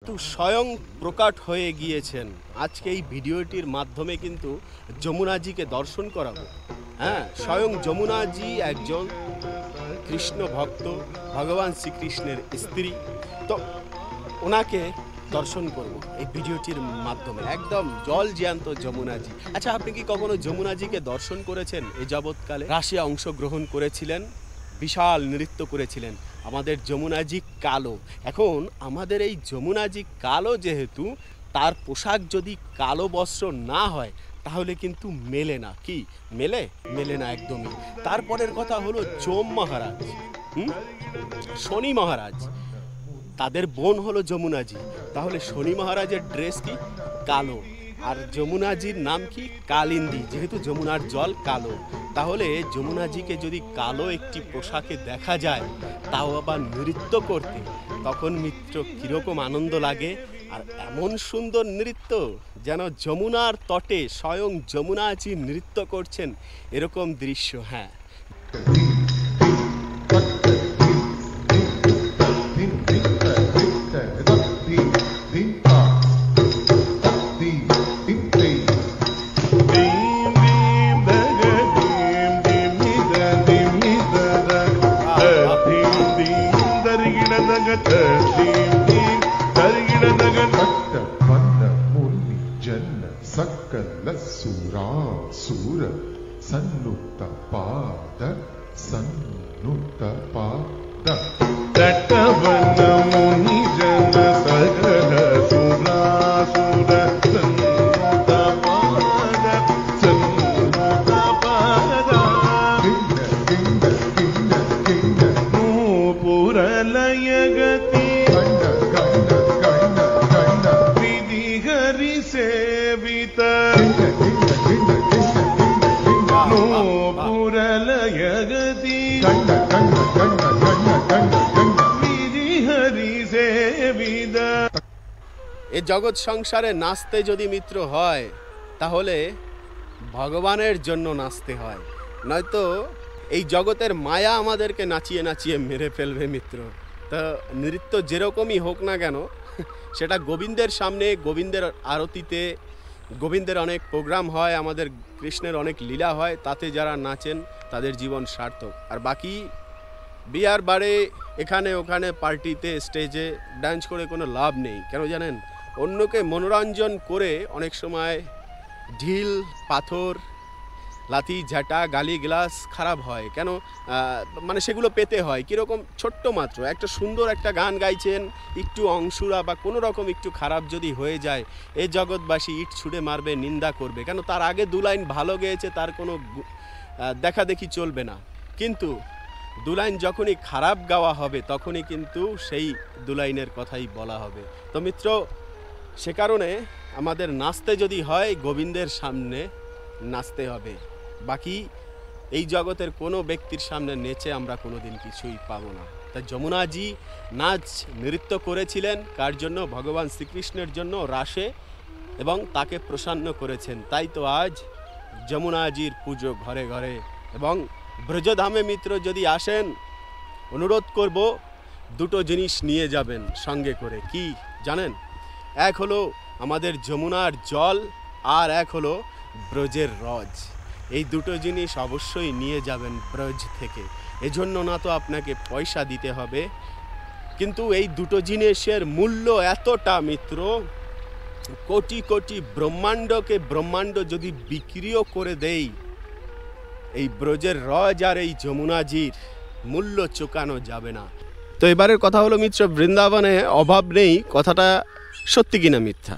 তো স্বয়ং প্রকট হয়ে গিয়েছেন। আজকে এই ভিডিওটির মাধ্যমে কিন্তু যমুনাজিকে দর্শন করাবো। হ্যাঁ, স্বয়ং যমুনাজি একজন কৃষ্ণ ভক্ত, ভগবান শ্রীকৃষ্ণের স্ত্রী। তো ওনাকে দর্শন করব এই ভিডিওটির মাধ্যমে, একদম জল জ্যান্ত যমুনাজি। আচ্ছা, আপনি কি কখনো যমুনাজিকে দর্শন করেছেন? এ যাবৎকালে রাশে অংশগ্রহণ করেছিলেন, বিশাল নৃত্য করেছিলেন। আমাদের যমুনাজি কালো। এখন আমাদের এই যমুনাজি কালো, যেহেতু তার পোশাক যদি কালো বস্ত্র না হয় তাহলে কিন্তু মেলে না। কি মেলে? মেলে না একদমই। তারপরের কথা হলো যম মহারাজ, শনি মহারাজ, তাদের বোন হলো যমুনাজি। তাহলে শনি মহারাজের ড্রেস কি? কালো। আর যমুনাজির নাম কি? কালিন্দী, যেহেতু যমুনার জল কালো। তাহলে যমুনাজিকে যদি কালো একটি পোশাকে দেখা যায়, তাও আবার নৃত্য করতে, তখন মিত্র কীরকম আনন্দ লাগে। আর এমন সুন্দর নৃত্য, যেন যমুনার তটে স্বয়ং যমুনাজি নৃত্য করছেন, এরকম দৃশ্য। হ্যাঁ, सकल सुरासुर सन्नुत पाद सन्नुत पाद तटवन मुनि जन सकल सुरासुर सन्नुत पाद सन्नुत पाद किंड किंड किंड नूपुरलय गति এ জগৎ সংসারে নাচতে যদি মিত্র হয়, তাহলে ভগবানের জন্য নাচতে হয়, নয়তো এই জগতের মায়া আমাদেরকে নাচিয়ে নাচিয়ে মেরে ফেলবে মিত্র। তা নৃত্য যেরকমই হোক না কেন, সেটা গোবিন্দের সামনে, গোবিন্দের আরতিতে, গোবিন্দের অনেক প্রোগ্রাম হয়, আমাদের কৃষ্ণের অনেক লীলা হয়, তাতে যারা নাচেন তাদের জীবন সার্থক। আর বাকি বিয়ার বারে, এখানে ওখানে, পার্টিতে, স্টেজে ডান্স করে কোনো লাভ নেই। কেন জানেন? অন্যকে মনোরঞ্জন করে অনেক সময় ঢিল, পাথর, লাথি ঝাঁটা, গালি গ্লাস খারাপ হয়। কেন? মানে সেগুলো পেতে হয় কীরকম? ছোট্ট মাত্র একটা সুন্দর একটা গান গাইছেন, একটু অংশুরা বা কোনো রকম একটু খারাপ যদি হয়ে যায়, এই জগৎবাসী ইট ছুঁড়ে মারবে, নিন্দা করবে। কেন? তার আগে দু লাইন ভালো গেয়েছে, তার কোনো দেখা দেখি চলবে না। কিন্তু দু লাইন যখনই খারাপ গাওয়া হবে, তখনই কিন্তু সেই দু লাইনের কথাই বলা হবে। তো মিত্র, সে কারণে আমাদের নাচতে যদি হয়, গোবিন্দের সামনে নাচতে হবে। বাকি এই জগতের কোনো ব্যক্তির সামনে নেচে আমরা কোনোদিন কিছুই পাবো না। তাই যমুনাজি নাচ নৃত্য করেছিলেন কার জন্য? ভগবান শ্রীকৃষ্ণের জন্য রাসে, এবং তাকে প্রসন্ন করেছেন। তাই তো আজ যমুনাজির পুজো ঘরে ঘরে। এবং ব্রজধামে মিত্র যদি আসেন, অনুরোধ করব দুটো জিনিস নিয়ে যাবেন সঙ্গে করে। কি জানেন? এক হলো আমাদের যমুনার জল, আর এক হলো ব্রজের রজ। এই দুটো জিনিস অবশ্যই নিয়ে যাবেন ব্রজ থেকে। এজন্য না তো আপনাকে পয়সা দিতে হবে, কিন্তু এই দুটো জিনিসের মূল্য এতটা মিত্র, কোটি কোটি ব্রহ্মাণ্ডকে ব্রহ্মাণ্ড যদি বিক্রিও করে দেই, এই ব্রজের রজ আর এই যমুনাজির মূল্য চোকানো যাবে না। তো এবারের কথা হলো মিত্র, বৃন্দাবনে অভাব নেই, কথাটা সত্যি কিনা মিথ্যা?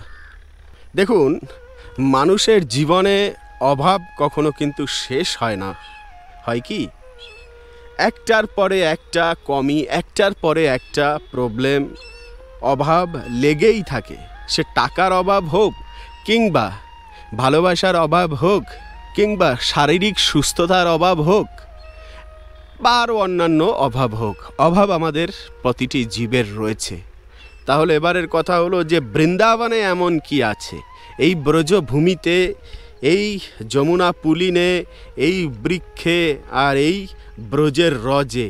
দেখুন, মানুষের জীবনে অভাব কখনো কিন্তু শেষ হয় না। হয় কি? একটার পরে একটা কমি, একটার পরে একটা প্রবলেম, অভাব লেগেই থাকে। সে টাকার অভাব হোক, কিংবা ভালোবাসার অভাব হোক, কিংবা শারীরিক সুস্থতার অভাব হোক, বা আরও অন্যান্য অভাব হোক, অভাব আমাদের প্রতিটি জীবের রয়েছে। তাহলে এবারের কথা হলো যে বৃন্দাবনে এমন কি আছে? এই ব্রজভূমিতে, এই যমুনা পুলিনে, এই বৃক্ষে আর এই ব্রজের রজে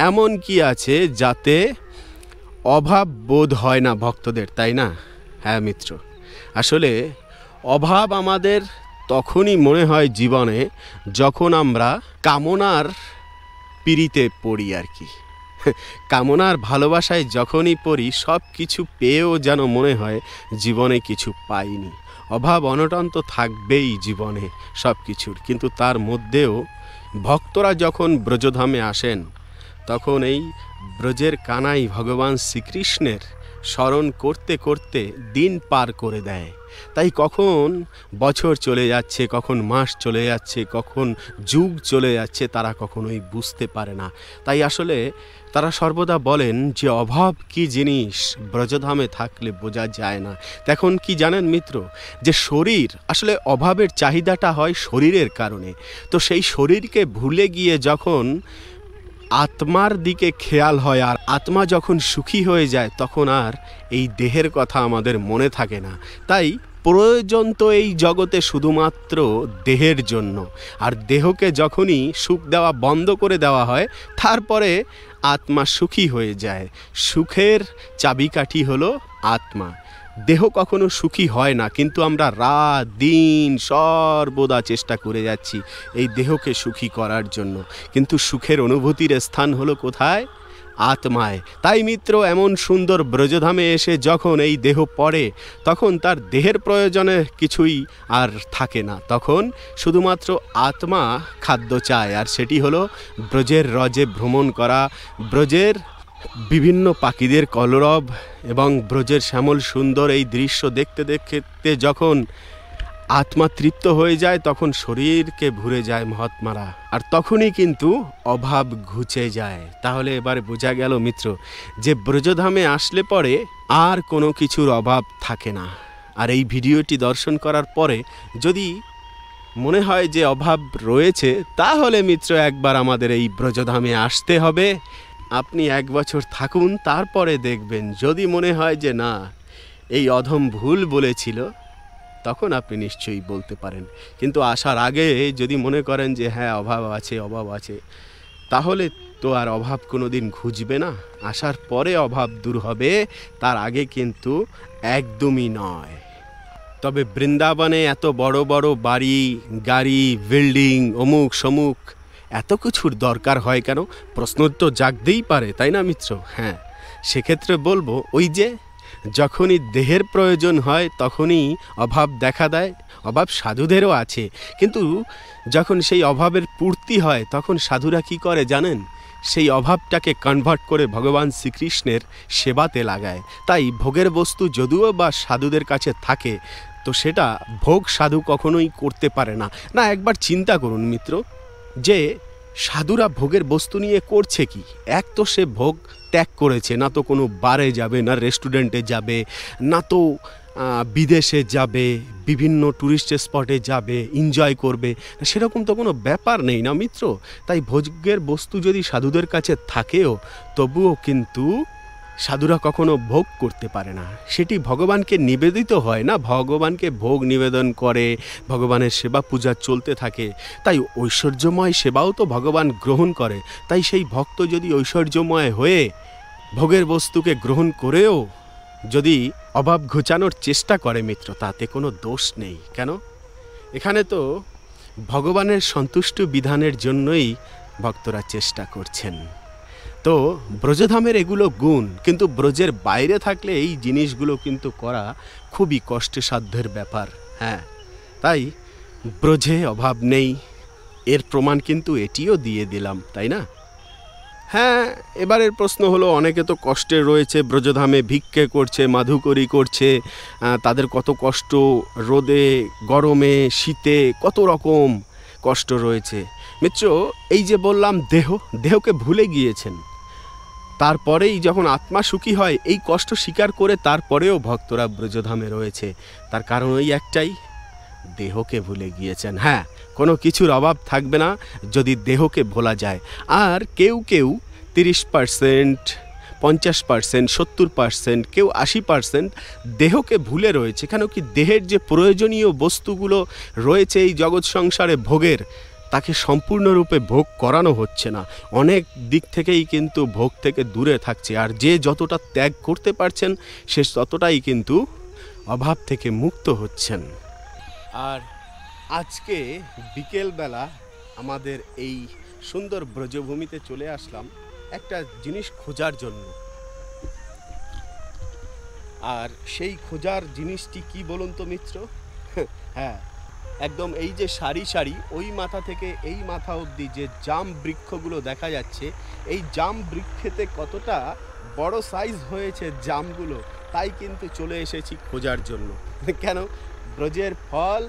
এমন কি আছে যাতে অভাব বোধ হয় না ভক্তদের, তাই না? হ্যাঁ মিত্র, আসলে অভাব আমাদের তখনই মনে হয় জীবনে যখন আমরা কামনার পিড়িতে পড়ি আর কি। কামনার ভালোবাসায় যখনই পড়ি, সব কিছু পেয়েও যেন মনে হয় জীবনে কিছু পাইনি। অভাব অনটন তো থাকবেই জীবনে সব কিছুর, কিন্তু তার মধ্যেও ভক্তরা যখন ব্রজধামে আসেন তখন এই ব্রজের কানাই ভগবান শ্রীকৃষ্ণের স্মরণ করতে করতে দিন পার করে দেয়। তাই কখন বছর চলে যাচ্ছে, কখন মাস চলে যাচ্ছে, কখন যুগ চলে যাচ্ছে, তারা কখনোই বুঝতে পারে না। তাই আসলে তারা সর্বদা বলেন যে অভাব কি জিনিস ব্রজধামে থাকলে বোঝা যায় না। তখন কি জানেন মিত্র, যে শরীর আসলে অভাবের চাহিদাটা হয় শরীরের কারণে। তো সেই শরীরকে ভুলে গিয়ে যখন আত্মার দিকে খেয়াল হয়, আর আত্মা যখন সুখী হয়ে যায় তখন আর এই দেহের কথা আমাদের মনে থাকে না। তাই প্রয়োজন তো এই জগতে শুধুমাত্র দেহের জন্য, আর দেহকে যখনই সুখ দেওয়া বন্ধ করে দেওয়া হয় তারপরে আত্মা সুখী হয়ে যায়। সুখের চাবিকাঠি হলো আত্মা। দেহ কখনো সুখী হয় না, কিন্তু আমরা রাত দিন সর্বদা চেষ্টা করে যাচ্ছি এই দেহকে সুখী করার জন্য, কিন্তু সুখের অনুভূতির স্থান হলো কোথায়? আত্মায়। তাই মিত্র, এমন সুন্দর ব্রজধামে এসে যখন এই দেহ পড়ে তখন তার দেহের প্রয়োজনে কিছুই আর থাকে না, তখন শুধুমাত্র আত্মা খাদ্য চায়, আর সেটি হলো ব্রজের রজে ভ্রমণ করা, ব্রজের বিভিন্ন পাখিদের কলরব এবং ব্রজের শ্যামল সুন্দর এই দৃশ্য দেখতে দেখতে যখন আত্মা তৃপ্ত হয়ে যায় তখন শরীরকে ভুলে যায় মহাত্মারা, আর তখনই কিন্তু অভাব ঘুচে যায়। তাহলে এবারে বোঝা গেল মিত্র যে ব্রজধামে আসলে পরে আর কোনো কিছুর অভাব থাকে না। আর এই ভিডিওটি দর্শন করার পরে যদি মনে হয় যে অভাব রয়েছে, তাহলে মিত্র একবার আমাদের এই ব্রজধামে আসতে হবে। আপনি 1 বছর থাকুন, তারপরে দেখবেন যদি মনে হয় যে না, এই অধম ভুল বলেছিল, তখন আপনি নিশ্চয়ই বলতে পারেন। কিন্তু আসার আগে যদি মনে করেন যে হ্যাঁ অভাব আছে, তাহলে তো আর অভাব কোনো দিন ঘুচবে না। আসার পরে অভাব দূর হবে, তার আগে কিন্তু একদমই নয়। তবে বৃন্দাবনে এত বড় বড় বাড়ি, গাড়ি, বিল্ডিং, অমুক সমুক এত কিছুর দরকার হয় কেন? প্রশ্ন তো জাগতেই পারে, তাই না মিত্র? হ্যাঁ, সেক্ষেত্রে বলবো ওই যে যখনই দেহের প্রয়োজন হয় তখনই অভাব দেখা দেয়। অভাব সাধুদেরও আছে, কিন্তু যখন সেই অভাবের পূর্তি হয় তখন সাধুরা কি করে জানেন? সেই অভাবটাকে কনভার্ট করে ভগবান শ্রীকৃষ্ণের সেবাতে লাগায়। তাই ভোগের বস্তু যদিও বা সাধুদের কাছে থাকে, তো সেটা ভোগ সাধু কখনোই করতে পারে না। না, একবার চিন্তা করুন মিত্র, যে সাধুরা ভোগের বস্তু নিয়ে করছে কি? এক তো সে ভোগ ত্যাগ করেছে, না তো কোনো বারে যাবে, না রেস্টুরেন্টে যাবে, না তো বিদেশে যাবে, বিভিন্ন ট্যুরিস্ট স্পটে যাবে, এনজয় করবে, সেরকম তো কোনো ব্যাপার নেই না মিত্র। তাই ভোগের বস্তু যদি সাধুদের কাছে থাকেও, তবুও কিন্তু সাধুরা কখনো ভোগ করতে পারে না। সেটি ভগবানকে নিবেদিত হয় না, ভগবানকে ভোগ নিবেদন করে, ভগবানের সেবা পূজা চলতে থাকে। তাই ঐশ্বর্যময় সেবাও তো ভগবান গ্রহণ করে। তাই সেই ভক্ত যদি ঐশ্বর্যময় হয়ে ভোগের বস্তুকে গ্রহণ করেও যদি অভাব ঘোচানোর চেষ্টা করে মিত্র, তাতে কোনো দোষ নেই। কেন? এখানে তো ভগবানের সন্তুষ্ট বিধানের জন্যই ভক্তরা চেষ্টা করছেন। তো ব্রজধামের এগুলো গুণ, কিন্তু ব্রজের বাইরে থাকলে এই জিনিসগুলো কিন্তু করা খুবই কষ্টসাধ্যের ব্যাপার। হ্যাঁ, তাই ব্রজে অভাব নেই, এর প্রমাণ কিন্তু এটিও দিয়ে দিলাম, তাই না? হ্যাঁ, এবারের প্রশ্ন হলো, অনেকে তো কষ্টে রয়েছে, ব্রজধামে ভিক্ষে করছে, মাধুকরী করছে, তাদের কত কষ্ট, রোদে, গরমে, শীতে কত রকম কষ্ট রয়েছে। মিত্র, এই যে বললাম দেহকে ভুলে গিয়েছেন, তারপরেই যখন আত্মা সুখী হয় এই কষ্ট স্বীকার করে তারপরেও ভক্তরা ব্রজধামে রয়েছে। তার কারণ ওই একটাই, দেহকে ভুলে গিয়েছেন। হ্যাঁ, কোনো কিছুর অভাব থাকবে না যদি দেহকে ভোলা যায়। আর কেউ 30%, 50%, 70%, কেউ 80% দেহকে ভুলে রয়েছে। কেন কি? দেহের যে প্রয়োজনীয় বস্তুগুলো রয়েছে এই জগৎ সংসারে ভোগের, তাকে সম্পূর্ণরূপে ভোগ করানো হচ্ছে না, অনেক দিক থেকেই কিন্তু ভোগ থেকে দূরে থাকছে। আর যে যতটা ত্যাগ করতে পারছেন সে ততটাই কিন্তু অভাব থেকে মুক্ত হচ্ছেন। আর আজকে বিকেলবেলা আমাদের এই সুন্দর ব্রজভূমিতে চলে আসলাম একটা জিনিস খোঁজার জন্য। আর সেই খোঁজার জিনিসটি কি বলুন তো মিত্র? হ্যাঁ, একদম এই যে সারি সারি ওই মাথা থেকে এই মাথা অবধি যে জাম বৃক্ষগুলো দেখা যাচ্ছে, এই জাম বৃক্ষেতে কতটা বড় সাইজ হয়েছে জামগুলো, তাই কিন্তু চলে এসেছি খোঁজার জন্য। কেন? ব্রজের ফল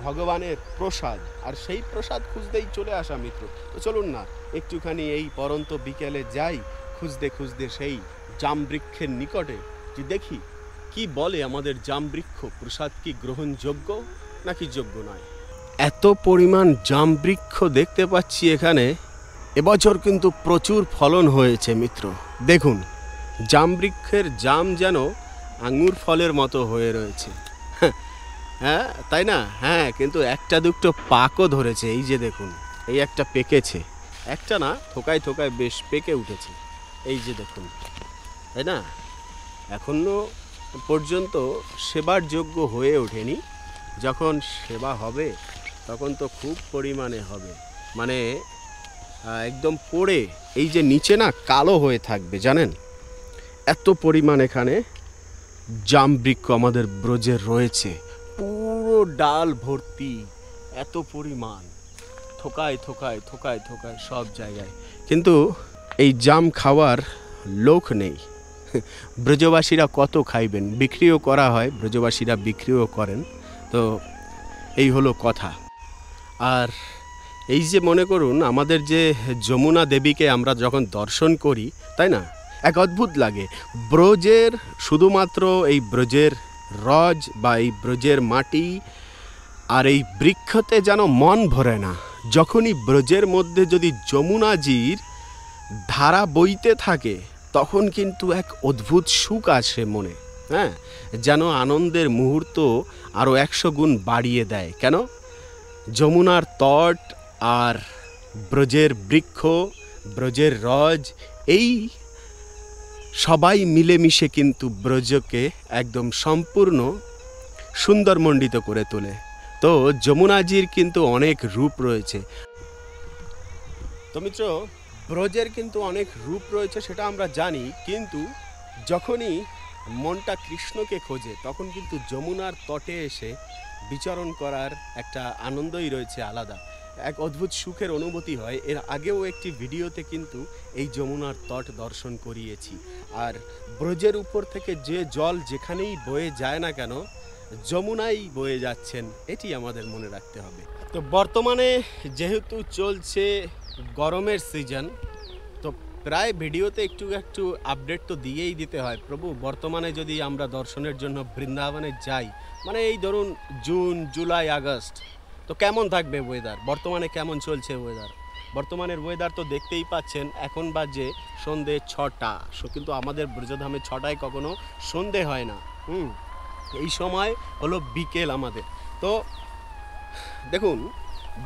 ভগবানের প্রসাদ, আর সেই প্রসাদ খুঁজতেই চলে আসা মিত্র। তো চলুন না একটুখানি এই পরন্ত বিকেলে যাই খুঁজতে খুঁজতে সেই জাম বৃক্ষের নিকটে, যে দেখি কি বলে আমাদের জাম বৃক্ষ, প্রসাদ কি গ্রহণযোগ্য নাকি যোগ্য নয়। এত পরিমাণ জাম বৃক্ষ দেখতে পাচ্ছি এখানে। এবছর কিন্তু প্রচুর ফলন হয়েছে মিত্র। দেখুন জাম বৃক্ষের জাম যেন আঙুর ফলের মতো হয়ে রয়েছে। হ্যাঁ তাই না? হ্যাঁ, কিন্তু একটা দুটো পাকও ধরেছে। এই যে দেখুন, এই একটা পেকেছে, একটা না থোকায় থোকায় বেশ পেকে উঠেছে। এই যে দেখুন, তাই না? এখনো পর্যন্ত সেবার যোগ্য হয়ে ওঠেনি। যখন সেবা হবে তখন তো খুব পরিমাণে হবে, মানে একদম পড়ে এই যে নিচে না কালো হয়ে থাকবে, জানেন? এত পরিমাণ এখানে জাম বৃক্ষ আমাদের ব্রজের রয়েছে, পুরো ডাল ভর্তি, এত পরিমাণ, থোকায় থোকায় থোকায় থোকায় সব জায়গায়। কিন্তু এই জাম খাওয়ার লোক নেই। ব্রজবাসীরা কত খাইবেন? বিক্রিও করা হয়, ব্রজবাসীরা বিক্রিও করেন। তো এই হলো কথা। আর এই যে মনে করুন আমাদের যে যমুনা দেবীকে আমরা যখন দর্শন করি, তাই না, এক অদ্ভুত লাগে। ব্রজের শুধুমাত্র এই ব্রজের রজ বা এই ব্রজের মাটি আর এই বৃক্ষতে যেন মন ভরে না। যখনই ব্রজের মধ্যে যদি যমুনাজির ধারা বইতে থাকে তখন কিন্তু এক অদ্ভুত সুখ আসে মনে। হ্যাঁ, যেন আনন্দের মুহূর্ত আরও 100 গুণ বাড়িয়ে দেয়। কেন? যমুনার তট আর ব্রজের বৃক্ষ, ব্রজের রজ, এই সবাই মিলেমিশে কিন্তু ব্রজকে একদম সম্পূর্ণ সুন্দরমণ্ডিত করে তোলে। তো যমুনাজির কিন্তু অনেক রূপ রয়েছে। তো মিত্র, ব্রজের কিন্তু অনেক রূপ রয়েছে সেটা আমরা জানি, কিন্তু যখনই মনটা কৃষ্ণকে খোঁজে তখন কিন্তু যমুনার তটে এসে বিচরণ করার একটা আনন্দই রয়েছে আলাদা, এক অদ্ভুত সুখের অনুভূতি হয়। এর আগেও একটি ভিডিওতে কিন্তু এই যমুনার তট দর্শন করিয়েছি। আর ব্রজের উপর থেকে যে জল যেখানেই বয়ে যায় না কেন, যমুনাই বয়ে যাচ্ছেন, এটি আমাদের মনে রাখতে হবে। তো বর্তমানে যেহেতু চলছে গরমের সিজন, তো প্রায় ভিডিওতে একটু একটু আপডেট তো দিয়েই দিতে হয়। প্রভু, বর্তমানে যদি আমরা দর্শনের জন্য বৃন্দাবনে যাই, মানে এই ধরুন জুন, জুলাই, আগস্ট, তো কেমন থাকবে ওয়েদার? বর্তমানে কেমন চলছে ওয়েদার? বর্তমানের ওয়েদার তো দেখতেই পাচ্ছেন। এখন বাজে সন্ধে 6টা, কিন্তু আমাদের ব্রজধামে 6টায় কখনো সন্ধে হয় না। এই সময় হলো বিকেল আমাদের। তো দেখুন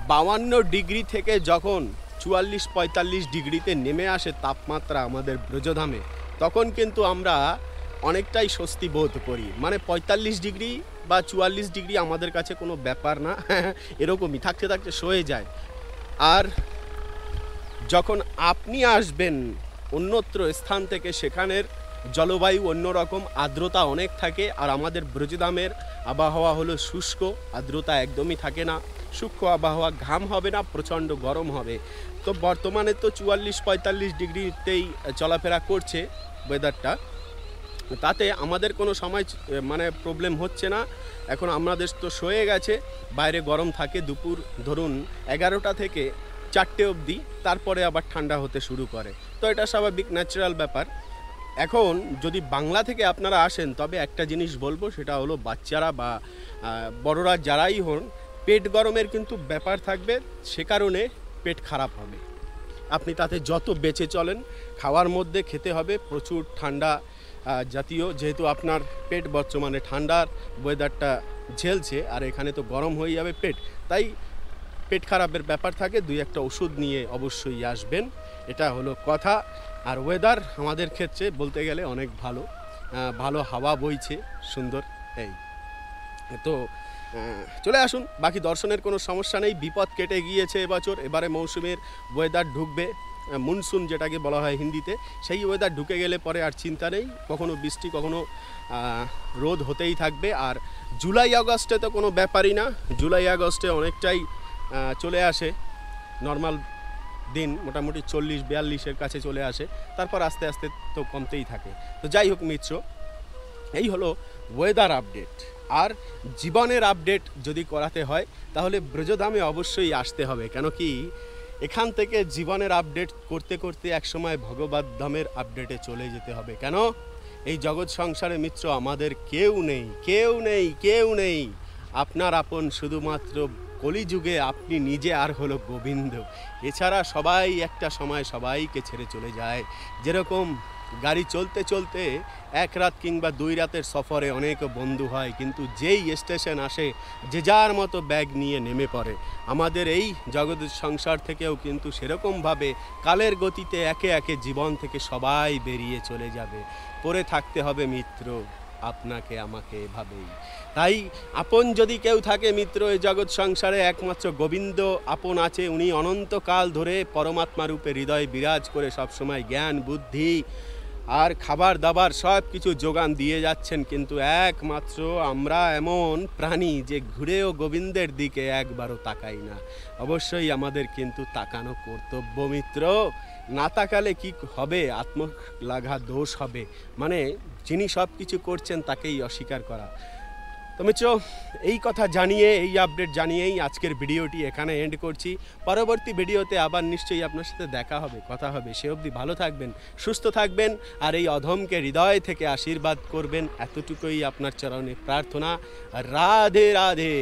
52 ডিগ্রি থেকে যখন 44-45 ডিগ্রিতে নেমে আসে তাপমাত্রা আমাদের ব্রজধামে, তখন কিন্তু আমরা অনেকটাই স্বস্তি বোধ করি। মানে 45 ডিগ্রি বা 44 ডিগ্রি আমাদের কাছে কোনো ব্যাপার না, এরকমই থাকতে থাকতে সয়ে যায়। আর যখন আপনি আসবেন অন্যত্র স্থান থেকে, সেখানের জলবায়ু অন্যরকম, আর্দ্রতা অনেক থাকে। আর আমাদের ব্রজধামের আবহাওয়া হলো শুষ্ক, আর্দ্রতা একদমই থাকে না, সূক্ষ্ম আবহাওয়া, ঘাম হবে না, প্রচণ্ড গরম হবে। তো বর্তমানে তো 44-45 ডিগ্রিতেই চলাফেরা করছে ওয়েদারটা, তাতে আমাদের কোনো সময় মানে প্রবলেম হচ্ছে না। এখন আমাদের তো সয়ে গেছে, বাইরে গরম থাকে দুপুর ধরুন 11টা থেকে 4টে অবধি, তারপরে আবার ঠান্ডা হতে শুরু করে। তো এটা স্বাভাবিক, ন্যাচারাল ব্যাপার। এখন যদি বাংলা থেকে আপনারা আসেন তবে একটা জিনিস বলবো, সেটা হলো বাচ্চারা বা বড়রা যারাই হন, পেট গরমের কিন্তু ব্যাপার থাকবে, সে কারণে পেট খারাপ হবে। আপনি তাতে যত বেঁচে চলেন, খাওয়ার মধ্যে খেতে হবে প্রচুর ঠান্ডা জাতীয়, যেহেতু আপনার পেট বর্তমানে ঠান্ডার ওয়েদারটা ঝেলছে, আর এখানে তো গরম হয়ে যাবে পেট, তাই পেট খারাপের ব্যাপার থাকে 2-1টা ওষুধ নিয়ে অবশ্যই আসবেন, এটা হলো কথা। আর ওয়েদার আমাদের ক্ষেত্রে বলতে গেলে অনেক ভালো, ভালো হাওয়া বইছে সুন্দর। এই তো চলে আসুন, বাকি দর্শনের কোনো সমস্যা নেই, বিপদ কেটে গিয়েছে এবছর। এবারে মৌসুমের ওয়েদার ঢুকবে, মনসুন যেটাকে বলা হয় হিন্দিতে, সেই ওয়েদার ঢুকে গেলে পরে আর চিন্তা নেই, কখনো বৃষ্টি কখনো রোদ হতেই থাকবে। আর জুলাই আগস্টে তো কোনো ব্যাপারই না, জুলাই আগস্টে অনেকটাই চলে আসে নর্মাল দিন, মোটামুটি 40-42-এর কাছে চলে আসে, তারপর আস্তে আস্তে তো কমতেই থাকে। তো যাই হোক মিত্র, এই হলো ওয়েদার আপডেট। আর জীবনের আপডেট যদি করাতে হয় তাহলে ব্রজধামে অবশ্যই আসতে হবে, কেন কি এখান থেকে জীবনের আপডেট করতে করতে একসময় ভগবত ধামের আপডেটে চলে যেতে হবে। কেন এই জগৎ সংসারে মিত্র আমাদের কেউ নেই, কেউ নেই, কেউ নেই। আপনার আপন শুধুমাত্র কলিযুগে আপনি নিজে আর হলো গোবিন্দ। এছাড়া সবাই একটা সময় সবাইকে ছেড়ে চলে যায়। যেরকম গাড়ি চলতে চলতে 1 রাত কিংবা 2 রাতের সফরে অনেক বন্ধু হয়, কিন্তু যেই স্টেশন আসে যে যার মতো ব্যাগ নিয়ে নেমে পড়ে। আমাদের এই জগৎ সংসার থেকেও কিন্তু সেরকমভাবে কালের গতিতে একে একে জীবন থেকে সবাই বেরিয়ে চলে যাবে। পড়ে থাকতে হবে মিত্র আপনাকে আমাকে এভাবেই। তাই আপন যদি কেউ থাকে মিত্র এই জগৎ সংসারে, একমাত্র গোবিন্দ আপন আছে। উনি অনন্তকাল ধরে পরমাত্মা রূপে হৃদয়ে বিরাজ করে সবসময় জ্ঞান বুদ্ধি আর খাবার দাবার সব কিছু যোগান দিয়ে যাচ্ছেন। কিন্তু একমাত্র আমরা এমন প্রাণী যে ঘুরেও গোবিন্দের দিকে একবারও তাকাই না। অবশ্যই আমাদের কিন্তু তাকানো কর্তব্য মিত্র, না তাকালে কি হবে? আত্মলাঘা দোষ হবে, মানে যিনি সব কিছু করছেন তাকেই অস্বীকার করা। তো মিত্র, এই কথা জানিয়ে, এই আপডেট জানিয়েই আজকের ভিডিওটি এখানে এন্ড করছি। পরবর্তী ভিডিওতে আবার নিশ্চয়ই আপনার সাথে দেখা হবে, কথা হবে। সে অবধি ভালো থাকবেন, সুস্থ থাকবেন, আর এই অধমকে হৃদয় থেকে আশীর্বাদ করবেন, এতটুকুই আপনার চরণে প্রার্থনা। রাধে রাধে।